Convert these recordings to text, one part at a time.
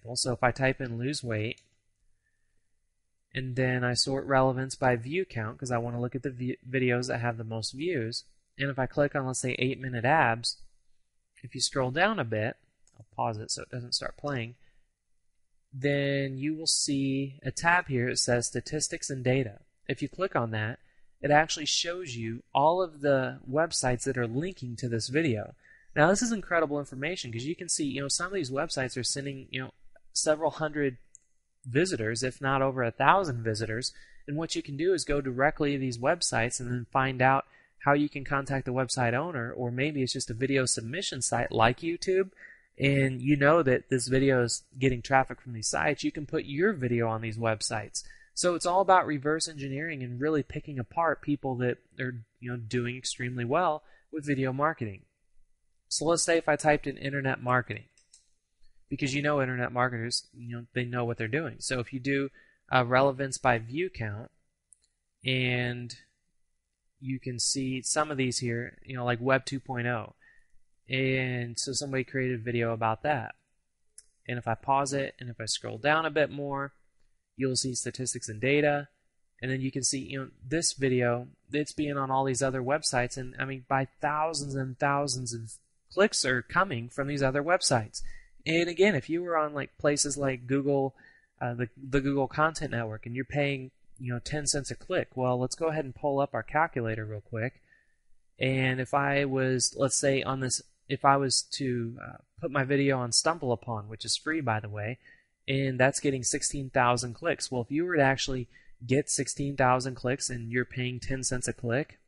example. So if I type in lose weight, and then I sort relevance by view count because I want to look at the videos that have the most views, and if I click on, let's say, 8-minute abs, if you scroll down a bit, I'll pause it so it doesn't start playing, then you will see a tab here that says statistics and data. If you click on that, it actually shows you all of the websites that are linking to this video. Now this is incredible information because you can see, some of these websites are sending, several hundred visitors, if not over 1,000 visitors, and what you can do is go directly to these websites and then find out how you can contact the website owner, or maybe it's just a video submission site like YouTube, and you know that this video is getting traffic from these sites. You can put your video on these websites. So it's all about reverse engineering and really picking apart people that are doing extremely well with video marketing. So let's say if I typed in internet marketing, because internet marketers, they know what they're doing. So if you do relevance by view count, and you can see some of these here, like Web 2.0. And so somebody created a video about that. And if I pause it and if I scroll down a bit more, you'll see statistics and data. And then you can see, this video, it's being on all these other websites. And I mean, by thousands and thousands of clicks are coming from these other websites. And again, if you were on like places like Google, the Google Content Network, and you're paying 10 cents a click, well, let's go ahead and pull up our calculator real quick. And if I was, let's say on this, if I was to put my video on StumbleUpon, which is free by the way, and that's getting 16,000 clicks. Well, if you were to actually get 16,000 clicks and you're paying 10 cents a click,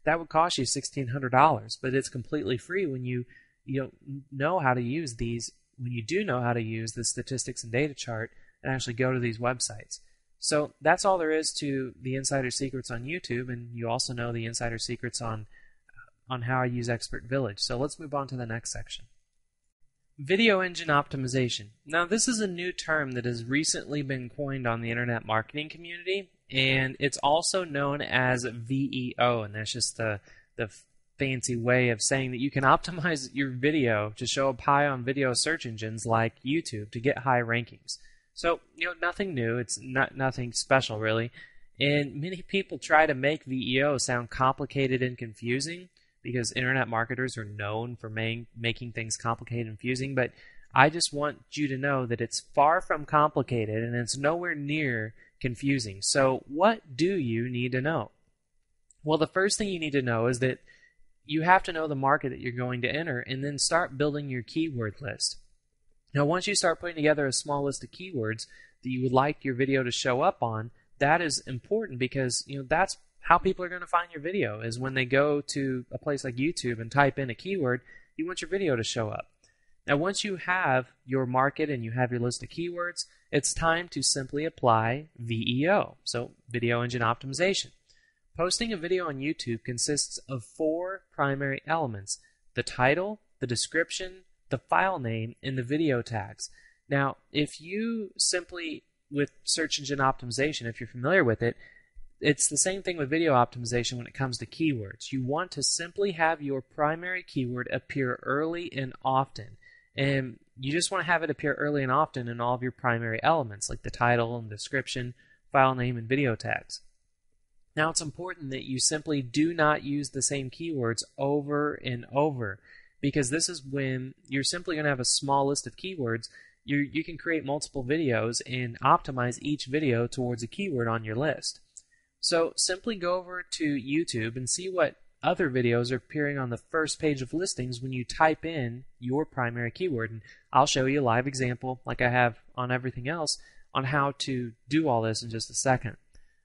that would cost you $1,600. But it's completely free when you know how to use these, when you do know how to use the statistics and data chart and actually go to these websites. So that's all there is to the insider secrets on YouTube, and you also know the insider secrets on how I use Expert Village. So let's move on to the next section. Video engine optimization. Now this is a new term that has recently been coined on the internet marketing community, and it's also known as VEO, and that's just the fancy way of saying that you can optimize your video to show up high on video search engines like YouTube to get high rankings. So, nothing new. It's nothing special, really. And many people try to make VEO sound complicated and confusing because internet marketers are known for making things complicated and confusing. But I just want you to know that it's far from complicated and it's nowhere near confusing. So what do you need to know? Well, the first thing you need to know is that you have to know the market that you're going to enter and then start building your keyword list. Now, once you start putting together a small list of keywords that you would like your video to show up on, that is important because that's how people are going to find your video, is when they go to a place like YouTube and type in a keyword, you want your video to show up. Now, once you have your market and you have your list of keywords, it's time to simply apply VEO, so Video Engine Optimization. Posting a video on YouTube consists of 4 primary elements: the title, the description, the file name, and the video tags. Now, if you simply, with search engine optimization, if you're familiar with it, it's the same thing with video optimization when it comes to keywords. You want to simply have your primary keyword appear early and often. And you just want to have it appear early and often in all of your primary elements, like the title and description, file name, and video tags. Now, it's important that you simply do not use the same keywords over and over, because this is when you're simply going to have a small list of keywords. You can create multiple videos and optimize each video towards a keyword on your list. So simply go over to YouTube and see what other videos are appearing on the first page of listings when you type in your primary keyword. And I'll show you a live example, like I have on everything else, on how to do all this in just a second.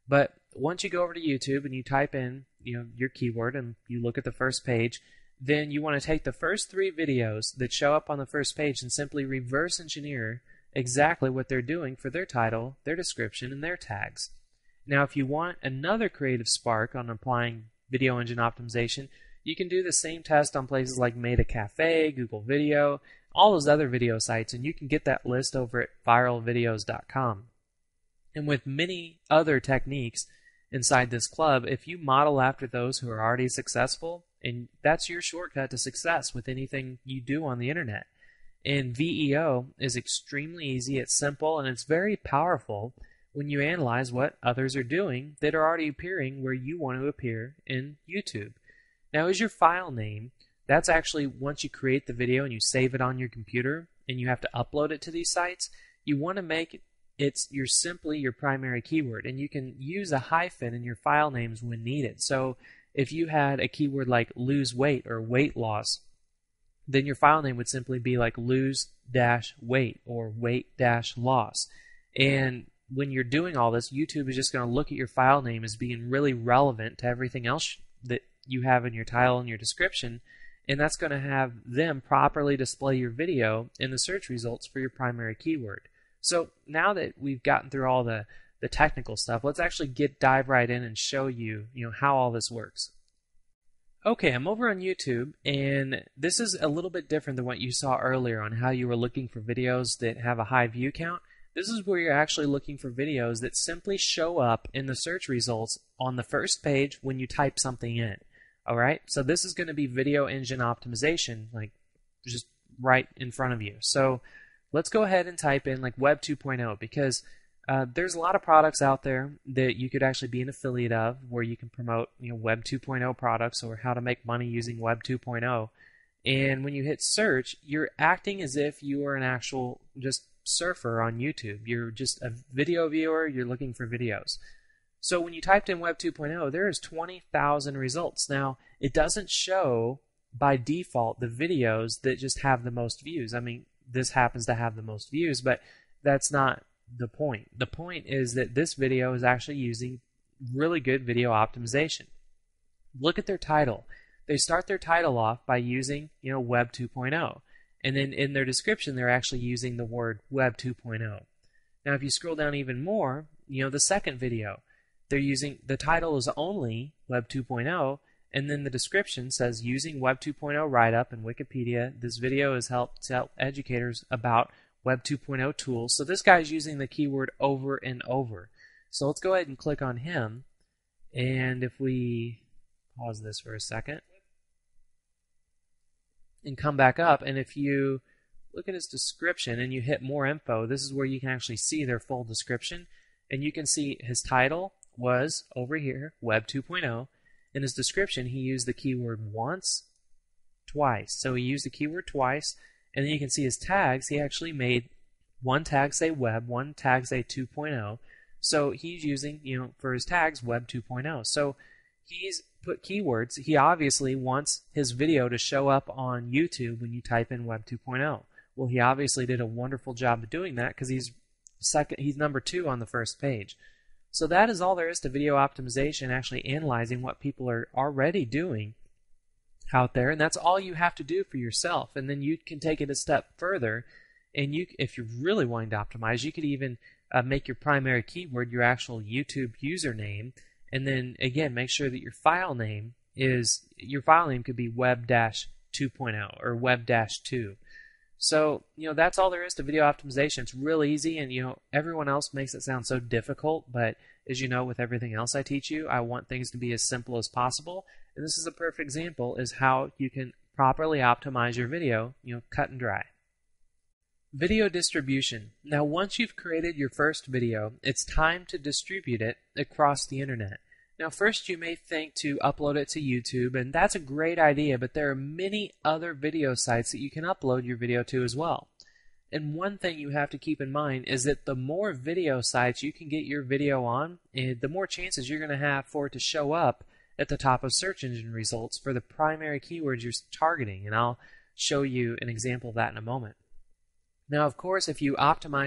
But once you go over to YouTube and you type in your keyword and you look at the first page, then you want to take the first 3 videos that show up on the first page and simply reverse engineer exactly what they're doing for their title, their description, and their tags. Now, if you want another creative spark on applying video engine optimization, you can do the same test on places like Meta Cafe, Google Video, all those other video sites, and you can get that list over at viralvideos.com. And with many other techniques inside this club, if you model after those who are already successful, and that's your shortcut to success with anything you do on the internet. And VEO is extremely easy, it's simple, and it's very powerful when you analyze what others are doing that are already appearing where you want to appear in YouTube. Now, is your file name, that's actually once you create the video and you save it on your computer and you have to upload it to these sites, you want to make simply your primary keyword, and you can use a hyphen in your file names when needed. So if you had a keyword like lose weight or weight loss, then your file name would simply be like lose-weight or weight-loss. And when you're doing all this, YouTube is just going to look at your file name as being really relevant to everything else that you have in your title and your description, and that's going to have them properly display your video in the search results for your primary keyword. So now that we've gotten through all the technical stuff, let's actually dive right in and show you, how all this works. Okay, I'm over on YouTube, and this is a little bit different than what you saw earlier on how you were looking for videos that have a high view count. This is where you're actually looking for videos that simply show up in the search results on the first page when you type something in. Alright, so this is going to be video engine optimization, like just right in front of you. So let's go ahead and type in like Web 2.0, because there's a lot of products out there that you could actually be an affiliate of where you can promote Web 2.0 products or how to make money using Web 2.0. And when you hit search, you're acting as if you are an actual just surfer on YouTube. You're just a video viewer, you're looking for videos. So when you typed in Web 2.0, there's 20,000 results. Now, it doesn't show by default the videos that just have the most views. I mean, this happens to have the most views, but that's not the point. The point is that this video is actually using really good video optimization. Look at their title. They start their title off by using, Web 2.0. And then in their description, they're actually using the word Web 2.0. Now, if you scroll down even more, the second video, they're using, the title is only Web 2.0, and then the description says using Web 2.0 write-up in Wikipedia. This video has helped tell educators about Web 2.0 tools. So this guy's using the keyword over and over. So let's go ahead and click on him. And if we pause this for a second and come back up, and if you look at his description and you hit more info, this is where you can actually see their full description. And you can see his title was over here, Web 2.0. In his description, he used the keyword once, twice. So he used the keyword twice. And then you can see his tags. He actually made one tag say web, one tag say 2.0. So he's using, for his tags, Web 2.0. So he's put keywords. He obviously wants his video to show up on YouTube when you type in Web 2.0. Well, he obviously did a wonderful job of doing that because he's number 2 on the first page. So that is all there is to video optimization, actually analyzing what people are already doing out there, and that's all you have to do for yourself. And then you can take it a step further, and if you're really wanting to optimize, you could even make your primary keyword your actual YouTube username, and then again make sure that your file name could be Web-2.0 or Web-2. So that's all there is to video optimization. It's real easy, and everyone else makes it sound so difficult, but as you know, with everything else I teach you, I want things to be as simple as possible. And this is a perfect example is how you can properly optimize your video, cut and dry. Video distribution. Now, once you've created your first video, it's time to distribute it across the internet. Now, first you may think to upload it to YouTube, and that's a great idea, but there are many other video sites that you can upload your video to as well. And one thing you have to keep in mind is that the more video sites you can get your video on, the more chances you're going to have for it to show up at the top of search engine results for the primary keywords you're targeting. And I'll show you an example of that in a moment. Now, of course, if you optimize